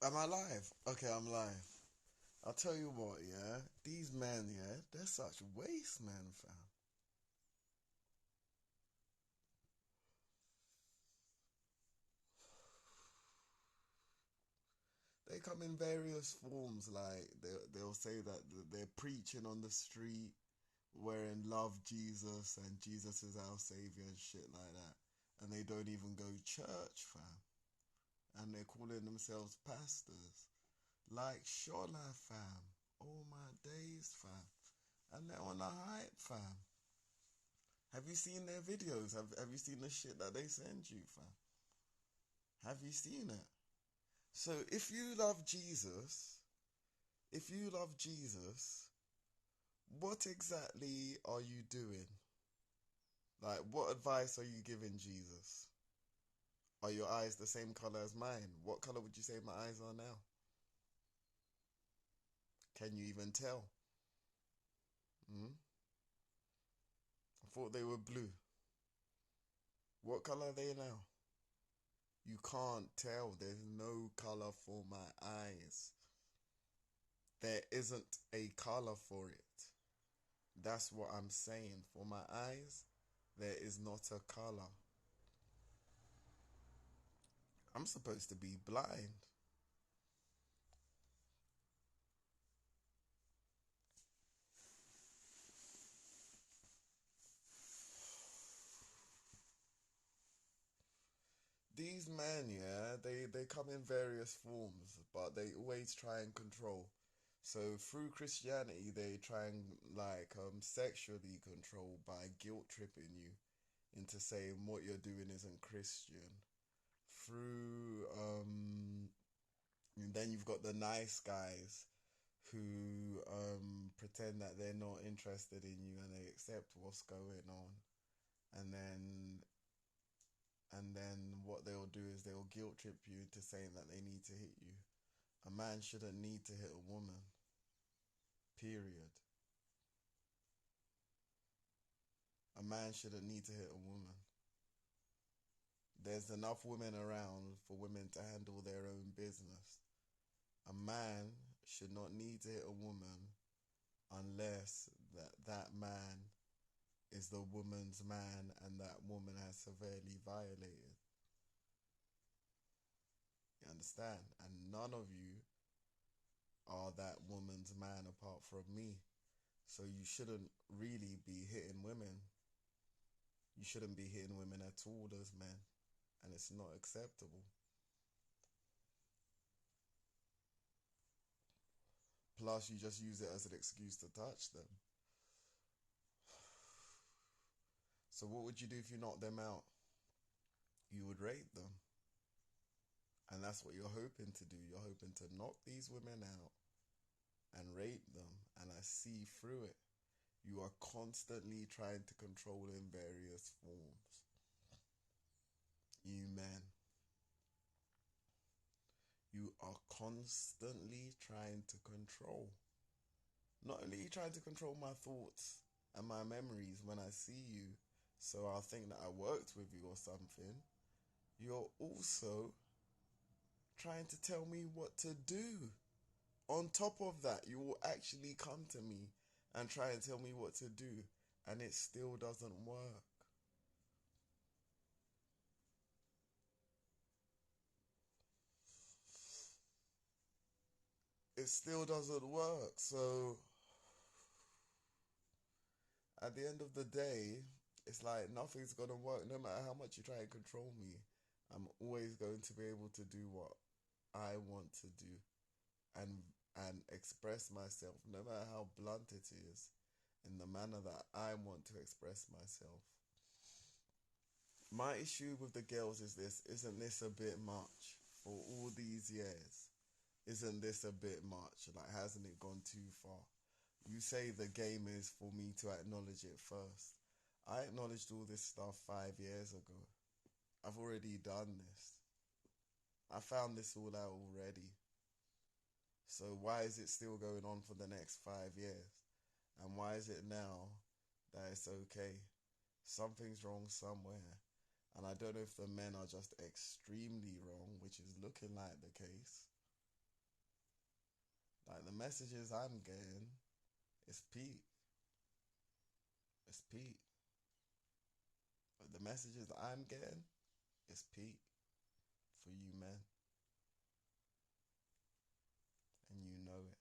Am I live? Okay, I'm live. I'll tell you what, yeah? These men, yeah? They're such waste men, fam. They come in various forms, like, they'll say that they're preaching on the street, wearing love Jesus, and Jesus is our savior and shit like that. And they don't even go church, fam. And they're calling themselves pastors. Like, Shola, fam. All my days, fam. And they're on the hype, fam. Have you seen their videos? Have you seen the shit that they send you, fam? Have you seen it? So if you love Jesus, what exactly are you doing? Like, what advice are you giving Jesus? Are your eyes the same color as mine? What color would you say my eyes are now? Can you even tell? Hmm? I thought they were blue. What color are they now? You can't tell. There's no color for my eyes. There isn't a color for it. That's what I'm saying. For my eyes, there is not a color. I'm supposed to be blind. These men, yeah, they come in various forms, but they always try and control. So through Christianity, they try and sexually control by guilt tripping you into saying what you're doing isn't Christian. Through and then you've got the nice guys who pretend that they're not interested in you and they accept what's going on, and then what they'll do is they'll guilt trip you into saying that they need to hit you. A man shouldn't need to hit a woman, period. A man shouldn't need to hit a woman. There's enough women around for women to handle their own business. A man should not need to hit a woman unless that man is the woman's man and that woman has severely violated. You understand? And none of you are that woman's man apart from me. So you shouldn't really be hitting women. You shouldn't be hitting women at all as men. And it's not acceptable. Plus, you just use it as an excuse to touch them. So what would you do if you knocked them out? You would rape them. And that's what you're hoping to do. You're hoping to knock these women out and rape them. And I see through it. You are constantly trying to control in various forms. You men. You are constantly trying to control. Not only are you trying to control my thoughts and my memories when I see you, so I'll think that I worked with you or something, you're also trying to tell me what to do. On top of that, you will actually come to me and try and tell me what to do, and it still doesn't work. It still doesn't work. So at the end of the day, it's like nothing's gonna work. No matter how much you try and control me, I'm always going to be able to do what I want to do and express myself, no matter how blunt it is, in the manner that I want to express myself. My issue with the girls is this: isn't this a bit much for all these years? Isn't this a bit much? Like, hasn't it gone too far? You say the game is for me to acknowledge it first. I acknowledged all this stuff 5 years ago. I've already done this. I found this all out already. So why is it still going on for the next 5 years? And why is it now that it's okay? Something's wrong somewhere. And I don't know if the men are just extremely wrong, which is looking like the case, Like the messages I'm getting, it's peak. It's peak. The messages I'm getting, it's peak for you men, and you know it.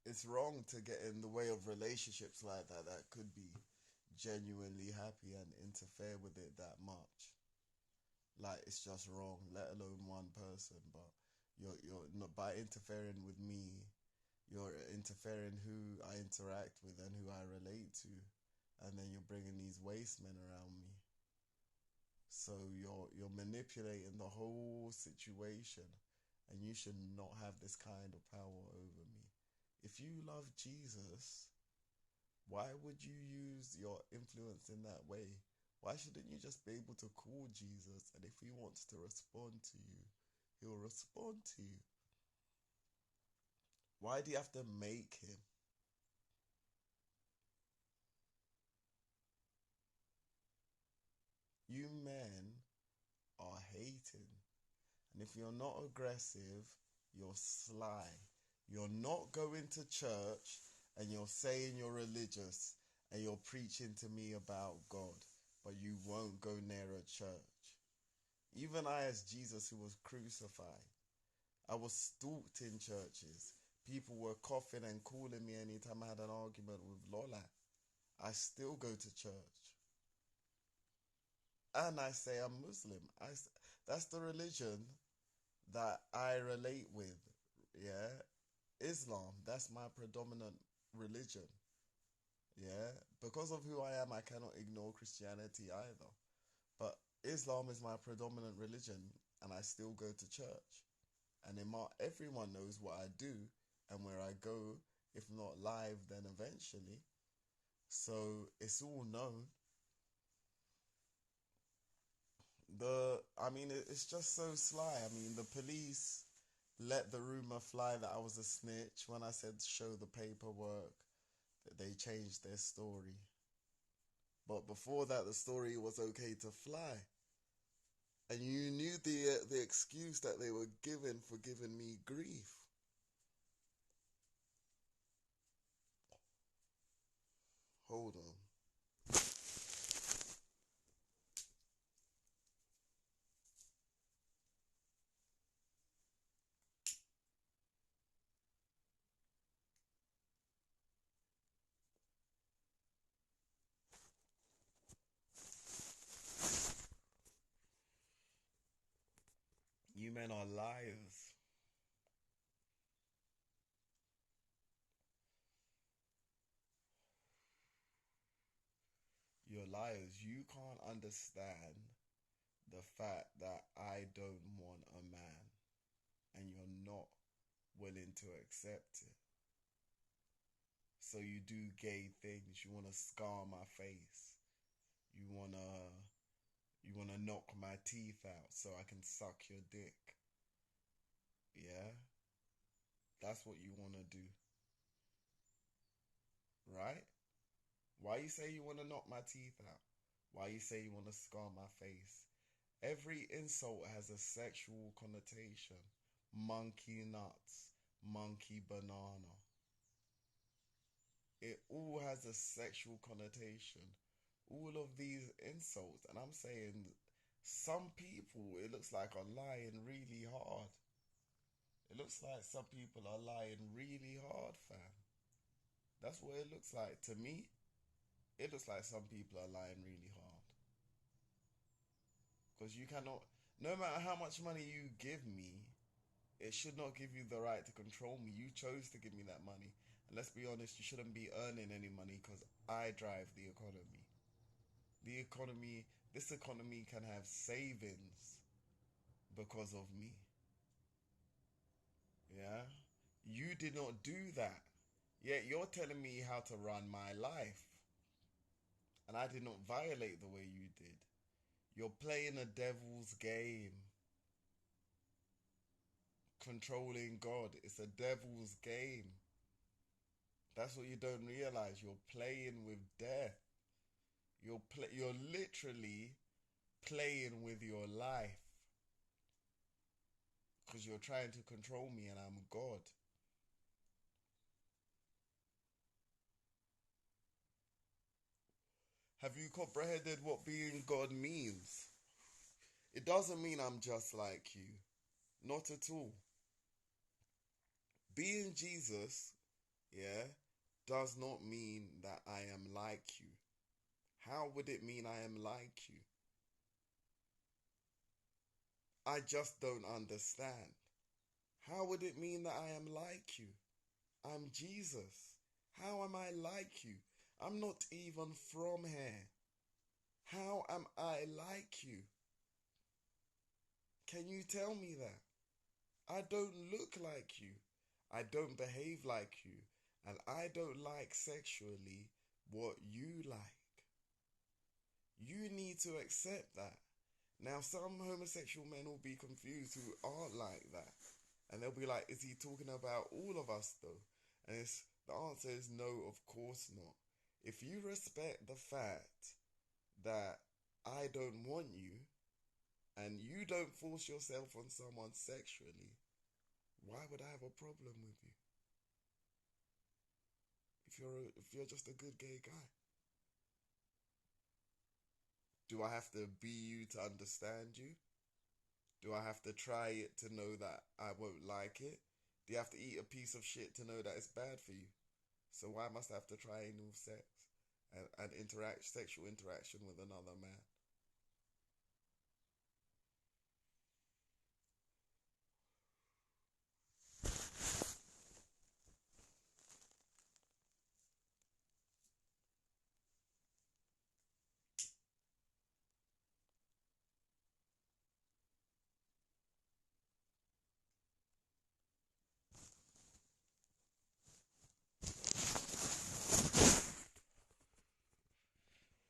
It's wrong to get in the way of relationships like that that could be genuinely happy and interfere with it that much. Like it's just wrong, let alone one person. But you're not, by interfering with me, you're interfering who I interact with and who I relate to, and then you're bringing these waste men around me. So you're manipulating the whole situation, and you should not have this kind of power over me. If you love Jesus, why would you use your influence in that way? Why shouldn't you just be able to call Jesus, and if he wants to respond to you, he'll respond to you? Why do you have to make him? You men are hating. And if you're not aggressive, you're sly. You're not going to church and you're saying you're religious and you're preaching to me about God, but you won't go near a church. Even I, as Jesus who was crucified, I was stalked in churches. People were coughing and calling me anytime I had an argument with Lola. I still go to church. And I say I'm Muslim. That's the religion that I relate with. Yeah. Islam, that's my predominant religion. Yeah. Because of who I am, I cannot ignore Christianity either. But Islam is my predominant religion, and I still go to church. And everyone knows what I do and where I go, if not live, then eventually. So it's all known. It's just so sly. I mean, the police let the rumor fly that I was a snitch when I said show the paperwork, that they changed their story. But before that, the story was okay to fly. And you knew the excuse that they were given for giving me grief. Hold on. You men are liars. You're liars. You can't understand the fact that I don't want a man and you're not willing to accept it. So you do gay things. You want to scar my face. You want to knock my teeth out so I can suck your dick. Yeah? That's what you want to do, right? Why you say you want to knock my teeth out? Why you say you want to scar my face? Every insult has a sexual connotation. Monkey nuts, monkey banana. It all has a sexual connotation. All of these insults, and I'm saying some people, it looks like are lying really hard. It looks like some people are lying really hard, fam. That's what it looks like to me. It looks like some people are lying really hard. Because you cannot, no matter how much money you give me, it should not give you the right to control me. You chose to give me that money. And let's be honest, you shouldn't be earning any money because I drive the economy. The economy, this economy can have savings because of me. Yeah? You did not do that. Yet you're telling me how to run my life. And I did not violate the way you did. You're playing a devil's game. Controlling God. It's a devil's game. That's what you don't realize. You're playing with death. You're literally playing with your life because you're trying to control me and I'm God. Have you comprehended what being God means? It doesn't mean I'm just like you. Not at all. Being Jesus, yeah, does not mean that I am like you. How would it mean I am like you? I just don't understand. How would it mean that I am like you? I'm Jesus. How am I like you? I'm not even from here. How am I like you? Can you tell me that? I don't look like you. I don't behave like you. And I don't like sexually what you like. You need to accept that. Now, some homosexual men will be confused who aren't like that. And they'll be like, is he talking about all of us though? And the answer is no, of course not. If you respect the fact that I don't want you and you don't force yourself on someone sexually, why would I have a problem with you? If you're just a good gay guy, do I have to be you to understand you? Do I have to try it to know that I won't like it? Do you have to eat a piece of shit to know that it's bad for you? So why must I have to try anal sex and interact sexual interaction with another man?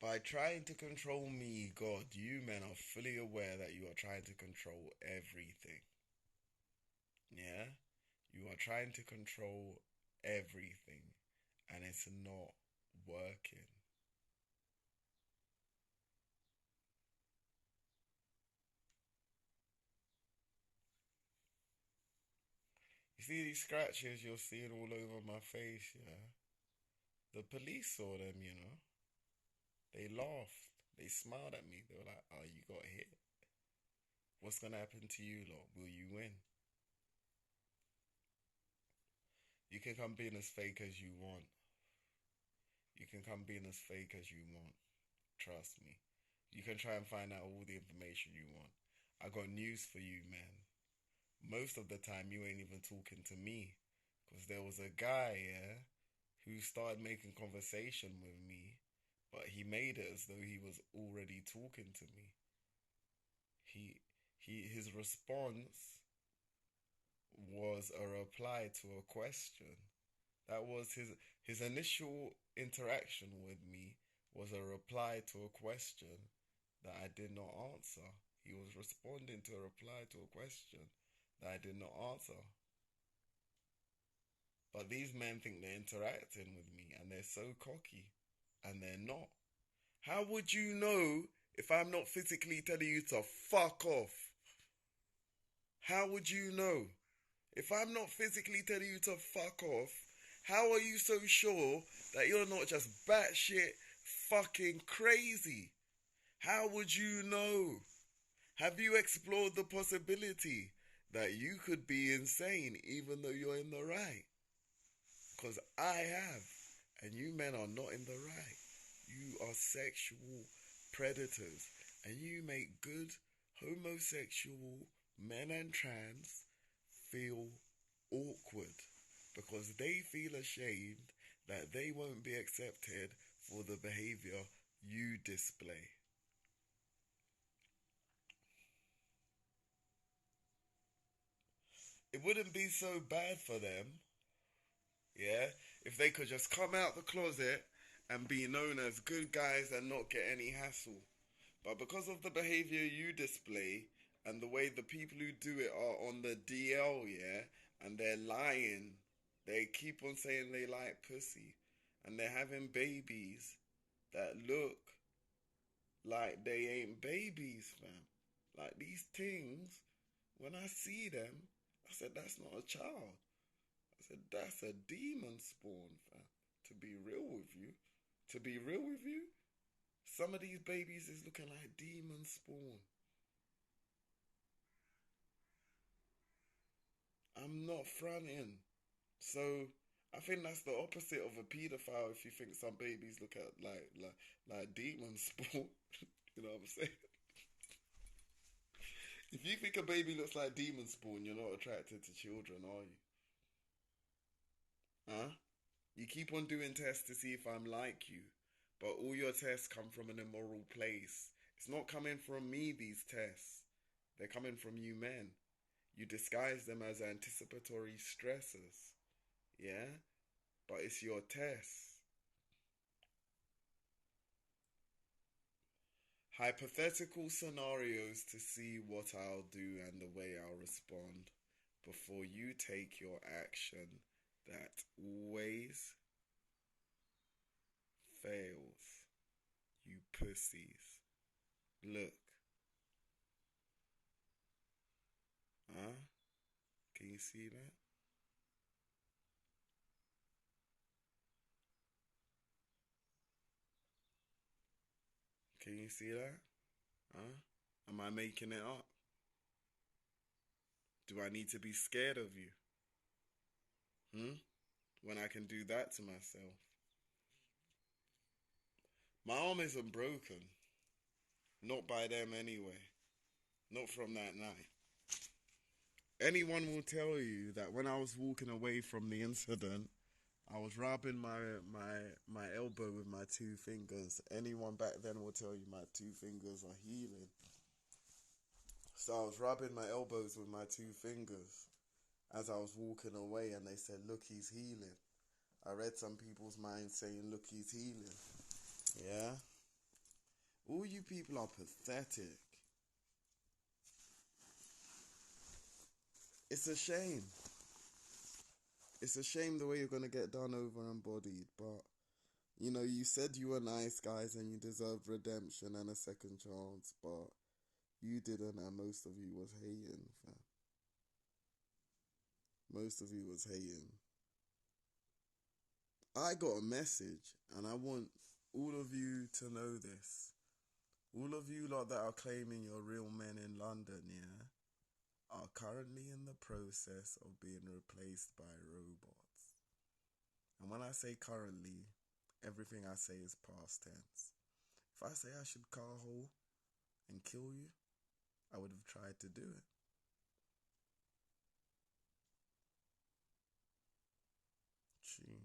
By trying to control me, God, you men are fully aware that you are trying to control everything. Yeah? You are trying to control everything and it's not working. You see these scratches you're seeing all over my face, yeah? The police saw them, you know. They laughed. They smiled at me. They were like, oh, you got hit. What's gonna happen to you lot? Will you win? You can come being as fake as you want. You can come being as fake as you want. Trust me. You can try and find out all the information you want. I got news for you, man. Most of the time, you ain't even talking to me. Because there was a guy, yeah, who started making conversation with me, but he made it as though he was already talking to me. He, his response was a reply to a question. That was his initial interaction with me was a reply to a question that I did not answer. He was responding to a reply to a question that I did not answer. But these men think they're interacting with me and they're so cocky and they're not. How would you know if I'm not physically telling you to fuck off? How would you know? If I'm not physically telling you to fuck off, how are you so sure that you're not just batshit fucking crazy? How would you know? Have you explored the possibility that you could be insane even though you're in the right? Because I have, and you men are not in the right. You are sexual predators, and you make good homosexual men and trans feel awkward because they feel ashamed that they won't be accepted for the behavior you display. It wouldn't be so bad for them, yeah, if they could just come out the closet and be known as good guys and not get any hassle. But because of the behavior you display and the way the people who do it are on the DL, yeah, and they're lying, They keep on saying they like pussy, and they're having babies that look like they ain't babies, fam. Like these things, when I see them, I said, that's not a child. I said, that's a demon spawn, fam. To be real with you. To be real with you, some of these babies is looking like demon spawn. I'm not fronting. So I think that's the opposite of a paedophile if you think some babies look at like demon spawn. You know what I'm saying? If you think a baby looks like demon spawn, you're not attracted to children, are you? Huh? You keep on doing tests to see if I'm like you, but all your tests come from an immoral place. It's not coming from me, these tests. They're coming from you men. You disguise them as anticipatory stressors. Yeah? But it's your tests. Hypothetical scenarios to see what I'll do and the way I'll respond before you take your action that always fails. You pussies. Look. Huh? Can you see that? Can you see that? Huh? Am I making it up? Do I need to be scared of you? Hmm? When I can do that to myself. My arm isn't broken. Not by them anyway. Not from that night. Anyone will tell you that when I was walking away from the incident, I was rubbing my elbow with my two fingers. Anyone back then will tell you my two fingers are healing. So I was rubbing my elbows with my two fingers as I was walking away, and they said, "Look, he's healing." I read some people's minds saying, "Look, he's healing." Yeah? All you people are pathetic. It's a shame. It's a shame the way you're gonna get done over and bodied, but you know, you said you were nice guys and you deserved redemption and a second chance, but you didn't, and most of you was hating, fam. Most of you was hating. I got a message, and I want all of you to know this. All of you lot that are claiming you're real men in London, yeah, are currently in the process of being replaced by robots. And when I say currently, everything I say is past tense. If I say I should car hole and kill you, I would have tried to do it. Gee.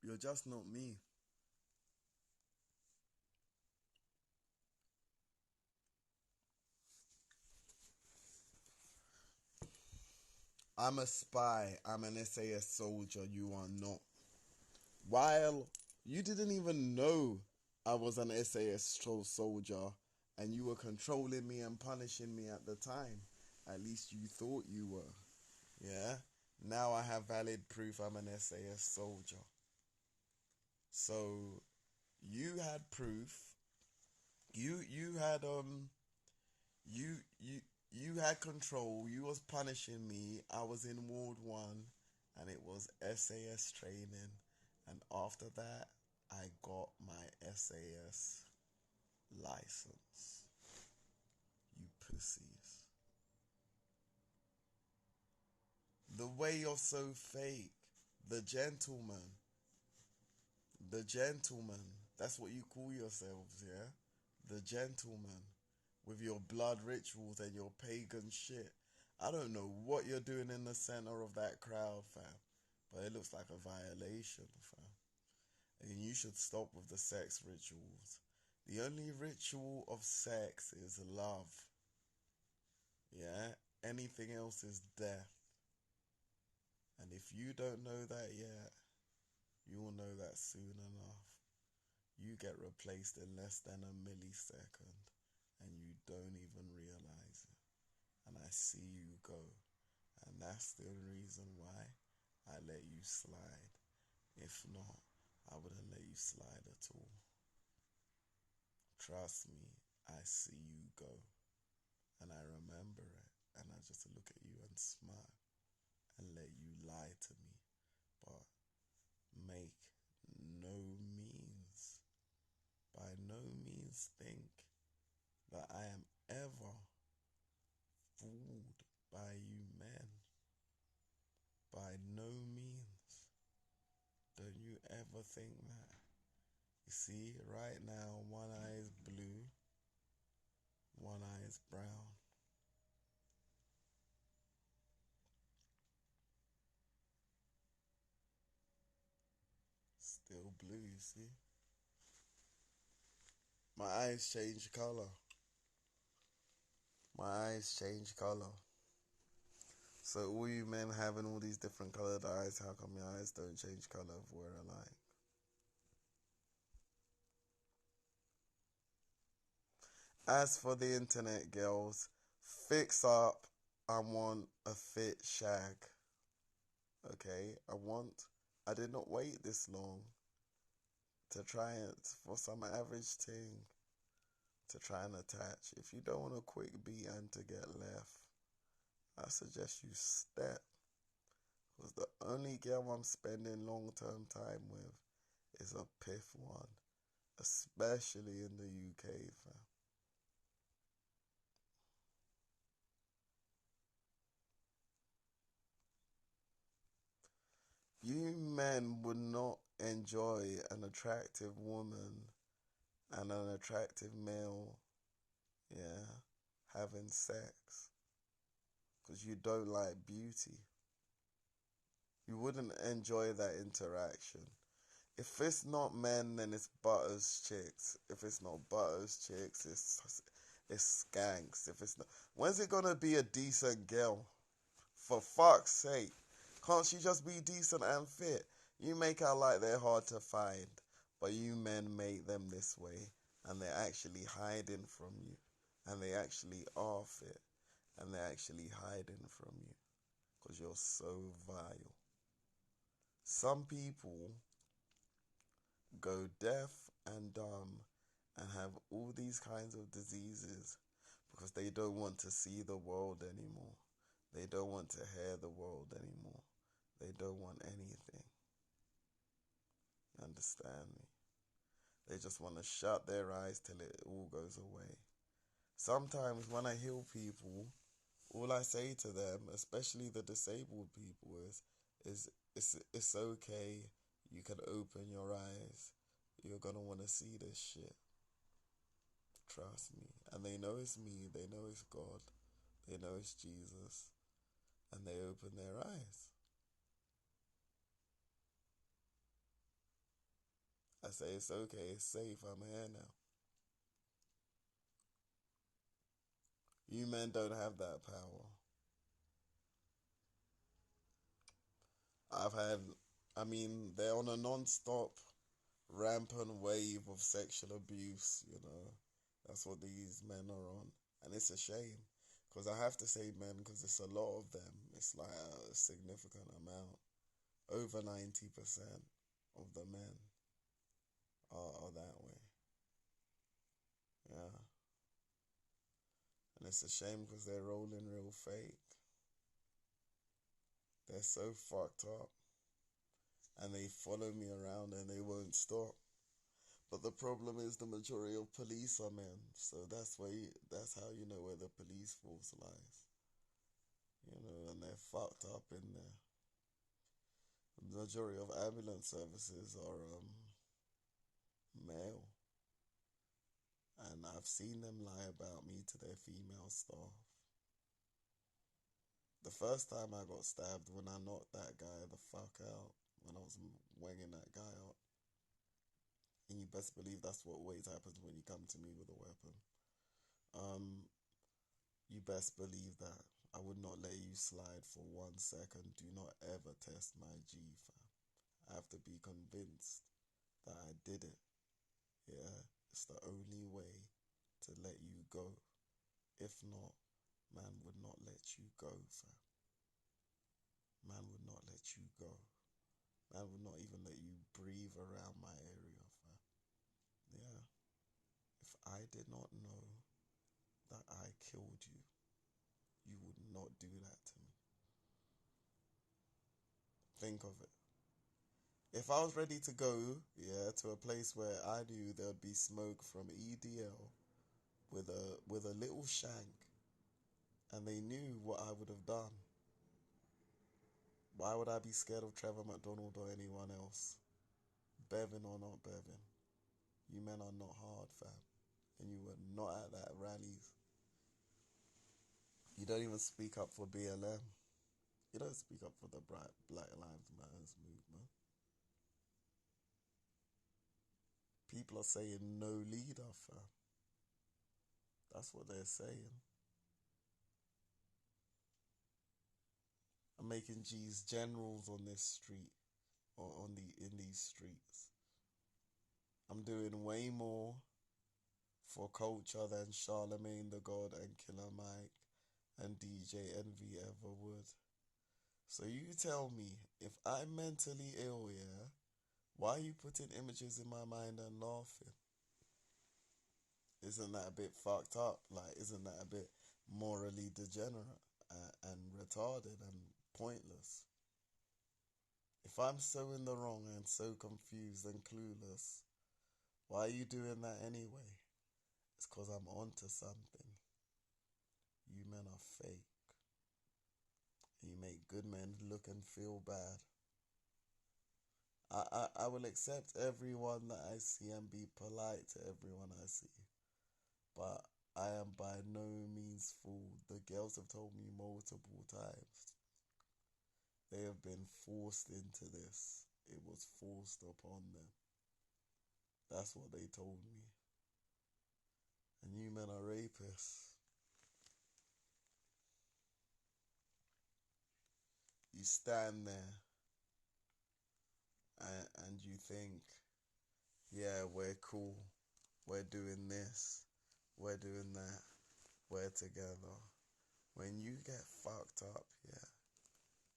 You're just not me. I'm a spy. I'm an SAS soldier. You are not. While you didn't even know I was an SAS soldier and you were controlling me and punishing me at the time, at least you thought you were. Yeah? Now I have valid proof I'm an SAS soldier. So you had proof. You had you you you had control. You was punishing me. I was in Ward 1 and it was SAS training, and after that I got my SAS license. You pussies. The way you're so fake. The gentleman. The gentleman. That's what you call yourselves, yeah? The gentleman. With your blood rituals and your pagan shit. I don't know what you're doing in the center of that crowd, fam. But it looks like a violation, fam. And you should stop with the sex rituals. The only ritual of sex is love. Yeah? Anything else is death. And if you don't know that yet, you will know that soon enough. you get replaced in less than a millisecond and you don't even realize it. And I see you go. And that's the reason why I let you slide. If not, I wouldn't let you slide at all. Trust me, I see you go. And I remember it. And I just look at you and smile and let you lie to me. But make no means, by no means think that I am ever fooled by you men. By no means. Don't you ever think that. You see, right now, one eye is blue, one eye is brown. Still blue, you see. My eyes change color. My eyes change color. So all you men having all these different colored eyes, how come your eyes don't change color if we're alike? As for the internet girls, fix up. I want a fit shag. Okay, I did not wait this long to try it for some average thing to try and attach. If you don't want a quick beat and to get left, I suggest you step. Because the only girl I'm spending long term time with is a piff one, especially in the UK, fam. You men would not enjoy an attractive woman and an attractive male, yeah, having sex because you don't like beauty. You wouldn't enjoy that interaction. If it's not men, then it's butters chicks. If it's not butters chicks, it's skanks. If it's not, when's it gonna be a decent girl? For fuck's sake, can't she just be decent and fit? You make out like they're hard to find, but you men make them this way, and they're actually hiding from you, and they actually are fit, and they're actually hiding from you, because you're so vile. Some people go deaf and dumb and have all these kinds of diseases because they don't want to see the world anymore. They don't want to hear the world anymore. They don't want anything. Understand me? They just want to shut their eyes till it all goes away. Sometimes when I heal people, all I say to them, especially the disabled people, is it's okay. You can open your eyes. You're gonna want to see this shit. Trust me. And they know it's me. They know it's God. They know it's Jesus. And they open their eyes. I say it's okay. It's safe. I'm here now. You men don't have that power. I've had, they're on a non-stop, rampant wave of sexual abuse, you know. That's what these men are on. And it's a shame. Because I have to say men, because it's a lot of them. It's like a significant amount. Over 90% of the men are that way. Yeah. And it's a shame because they're rolling real fake. They're so fucked up. And they follow me around and they won't stop. But the problem is the majority of police are men, so that's how you know where the police force lies. You know, and they're fucked up in there. The majority of ambulance services are male, and I've seen them lie about me to their female staff. The first time I got stabbed when I knocked that guy the fuck out, when I was wanging that guy up, and you best believe that's what always happens when you come to me with a weapon. You best believe that I would not let you slide for 1 second. Do not ever test my G, fam. I have to be convinced that I did it. It's the only way to let you go. If not, man would not let you go, fam. Man would not let you go. Man would not even let you breathe around my area, fam. Yeah. If I did not know that I killed you, you would not do that to me. Think of it. If I was ready to go, yeah, to a place where I knew there would be smoke from EDL with a little shank, and they knew what I would have done, why would I be scared of Trevor McDonald or anyone else? Bevin or not Bevin, you men are not hard, fam, and you were not at that rallies. You don't even speak up for BLM. You don't speak up for the Black Lives Matter movement. People are saying no leader, fam. That's what they're saying. I'm making G's generals on this street, or in these streets. I'm doing way more for culture than Charlemagne the God and Killer Mike and DJ Envy ever would. So you tell me, if I'm mentally ill, yeah, why are you putting images in my mind and laughing? Isn't that a bit fucked up? Like, isn't that a bit morally degenerate and retarded and pointless? If I'm so in the wrong and so confused and clueless, why are you doing that anyway? It's because I'm onto something. You men are fake. You make good men look and feel bad. I will accept everyone that I see and be polite to everyone I see. But I am by no means fooled. The girls have told me multiple times. They have been forced into this. It was forced upon them. That's what they told me. And you men are rapists. You stand there and you think, yeah, we're cool. We're doing this. We're doing that. We're together. When you get fucked up, yeah,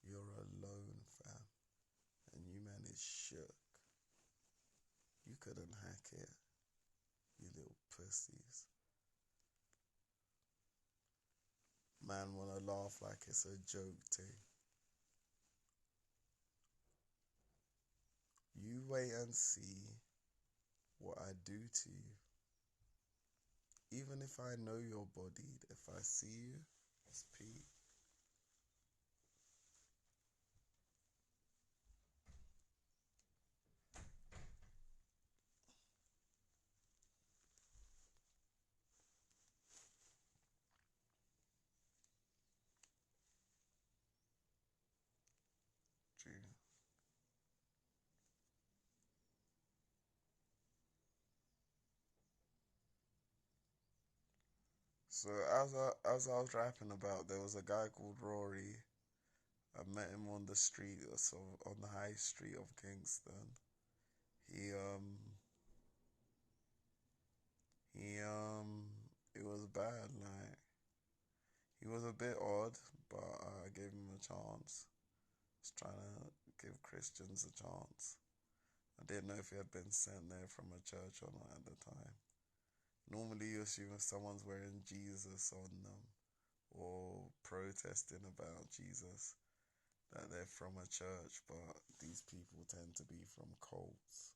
you're alone, fam. And you man is shook. You couldn't hack it, you little pussies. Man wanna laugh like it's a joke thing. You wait and see what I do to you. Even if I know you're bodied, if I see you, it's Pete. True. So as I was rapping about, there was a guy called Rory. I met him on the street, so on the high street of Kingston. He it was bad. Like, he was a bit odd, but I gave him a chance. I was trying to give Christians a chance. I didn't know if he had been sent there from a church or not at the time. Normally, you assume if someone's wearing Jesus on them or protesting about Jesus, that they're from a church, but these people tend to be from cults.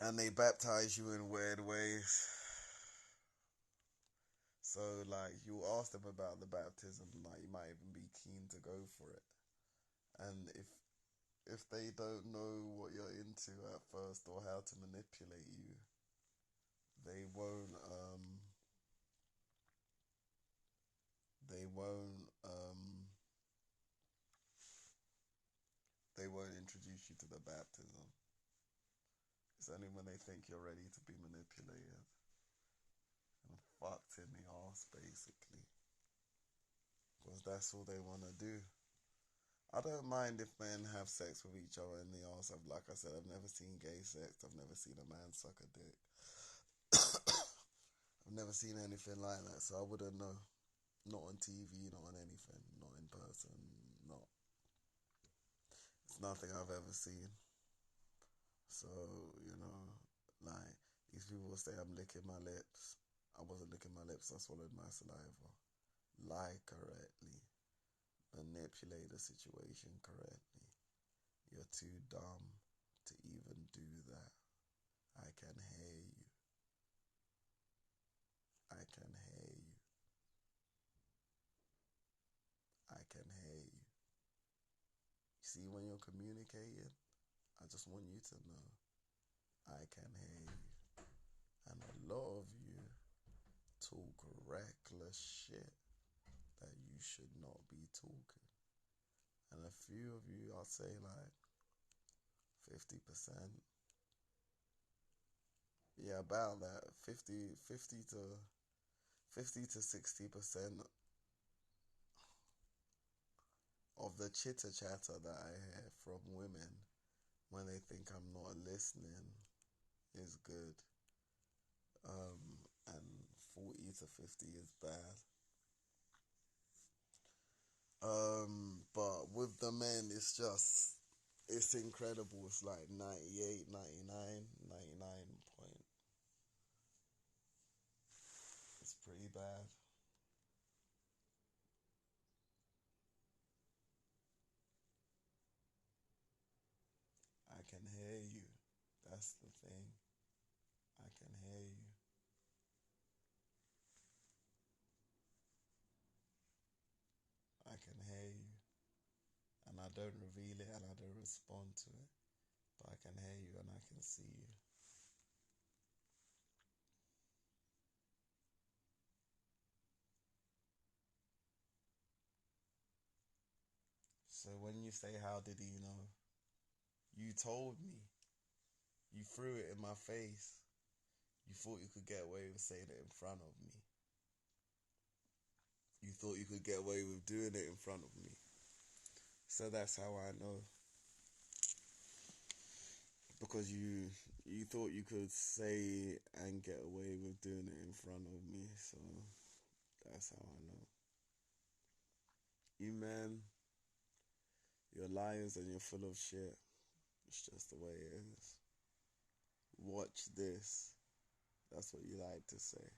And they baptize you in weird ways. So, like, you ask them about the baptism, like, you might even be keen to go for it. And if they don't know what you're into at first or how to manipulate you, they won't they won't they won't introduce you to the baptism. It's only when they think you're ready to be manipulated and fucked in the arse, basically, because that's all they want to do. I don't mind if men have sex with each other in the arse. Like I said, I've never seen gay sex. I've never seen a man suck a dick. I've never seen anything like that, so I wouldn't know. Not on TV, not on anything, not in person, not. It's nothing I've ever seen. So, you know, like, these people say I'm licking my lips. I wasn't licking my lips, I swallowed my saliva. Lie correctly. Manipulate the situation correctly. You're too dumb to even do that. I can hear you. I can hear you. I can hear you. See, when you're communicating, I just want you to know I can hear you. And a lot of you talk reckless shit that you should not be talking. And a few of you, I'll say like 50%. Yeah, about that. 50 to 60% of the chitter chatter that I hear from women when they think I'm not listening is good. And 40 to 50 is bad. But with the men, it's incredible. It's like 98, 99, 99 point. It's pretty bad. I can hear you. That's the thing. I can hear you. I can hear you. And I don't reveal it and I don't respond to it. But I can hear you and I can see you. So when you say, how did he know? You told me. You threw it in my face. You thought you could get away with saying it in front of me. You thought you could get away with doing it in front of me. So that's how I know. Because you thought you could say and get away with doing it in front of me. So that's how I know. You men, you're liars and you're full of shit. It's just the way it is. Watch this. That's what you like to say.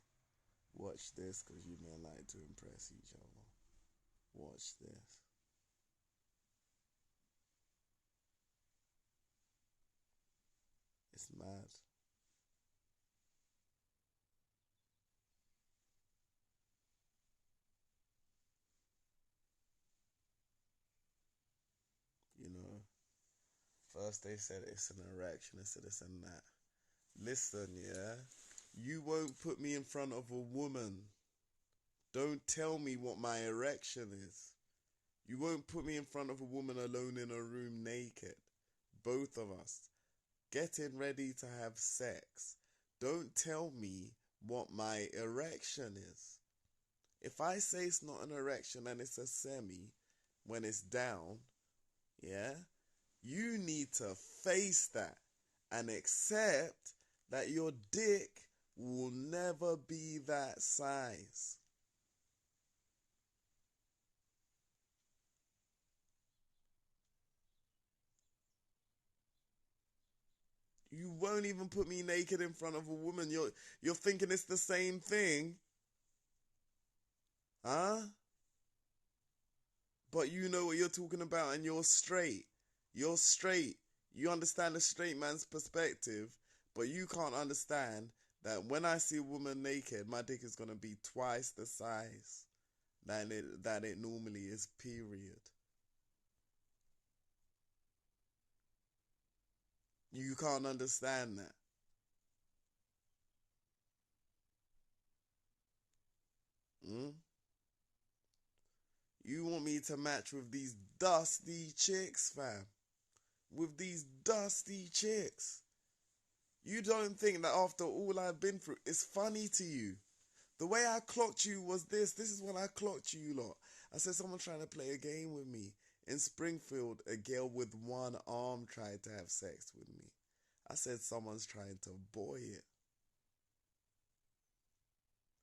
Watch this because you men like to impress each other. Watch this. It's mad. You know, first they said it's an erection, they said this and that. Listen, yeah? You won't put me in front of a woman. Don't tell me what my erection is. You won't put me in front of a woman alone in a room naked. Both of us. Getting ready to have sex. Don't tell me what my erection is. If I say it's not an erection and it's a semi when it's down, yeah, you need to face that and accept that your dick will never be that size. You won't even put me naked in front of a woman. You're thinking it's the same thing, huh? But you know what you're talking about and you're straight. You're straight. You understand the straight man's perspective, but you can't understand that when I see a woman naked, my dick is gonna be twice the size that it normally is, period. You can't understand that. Mm? You want me to match with these dusty chicks, fam. With these dusty chicks. You don't think that after all I've been through, it's funny to you. The way I clocked you was this. This is when I clocked you lot. I said, someone trying to play a game with me. In Springfield, a girl with one arm tried to have sex with me. I said someone's trying to boy it.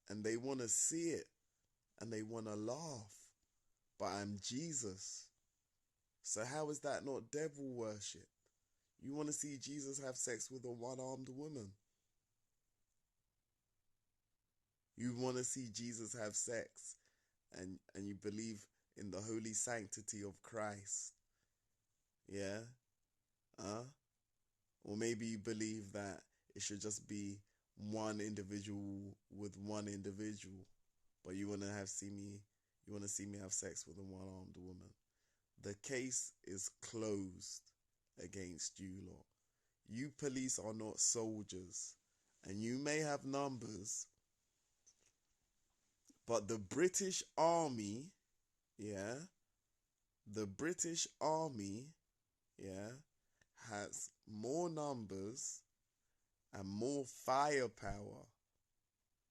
And they want to see it. And they want to laugh. But I'm Jesus. So how is that not devil worship? You want to see Jesus have sex with a one-armed woman. You want to see Jesus have sex. And you believe in the holy sanctity of Christ. Yeah? Or maybe you believe that it should just be one individual with one individual, but you want to see me have sex with a one-armed woman. The case is closed against you lot. You police are not soldiers, and you may have numbers, but the British Army, the British Army, has more numbers and more firepower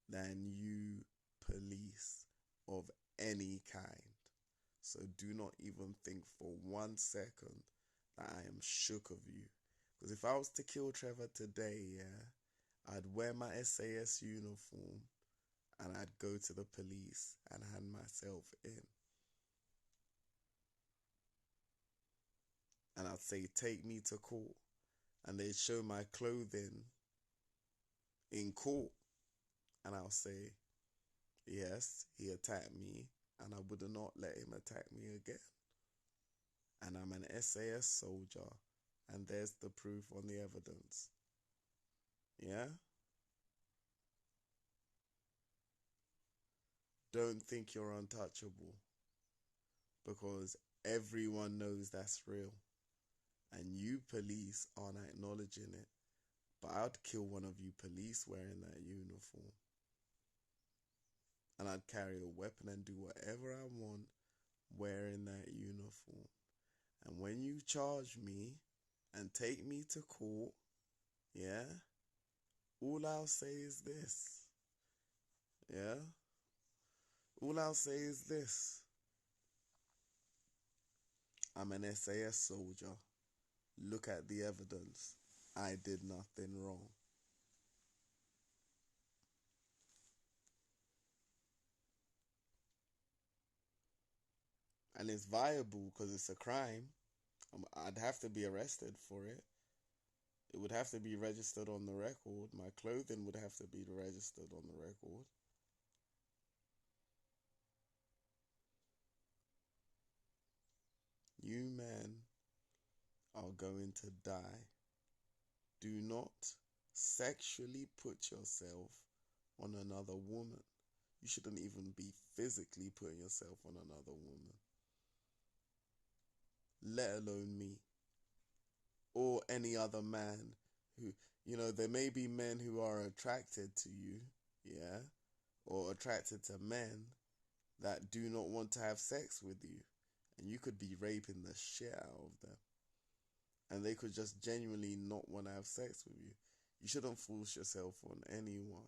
than you police of any kind. So do not even think for 1 second that I am shook of you. Because if I was to kill Trevor today, I'd wear my SAS uniform and I'd go to the police and hand myself in. And I'd say, take me to court. And they'd show my clothing in court. And I'll say, yes, he attacked me. And I would not let him attack me again. And I'm an SAS soldier. And there's the proof on the evidence. Yeah? Don't think you're untouchable. Because everyone knows that's real. And you police aren't acknowledging it. But I'd kill one of you police wearing that uniform. And I'd carry a weapon and do whatever I want wearing that uniform. And when you charge me and take me to court, all I'll say is this. All I'll say is this. I'm an SAS soldier. Look at the evidence. I did nothing wrong. And it's viable because it's a crime. I'd have to be arrested for it. It would have to be registered on the record. My clothing would have to be registered on the record. You men are going to die. Do not sexually put yourself on another woman. You shouldn't even be physically putting yourself on another woman. Let alone me. Or any other man who, there may be men who are attracted to you, or attracted to men that do not want to have sex with you. And you could be raping the shit out of them. And they could just genuinely not want to have sex with you. You shouldn't force yourself on anyone.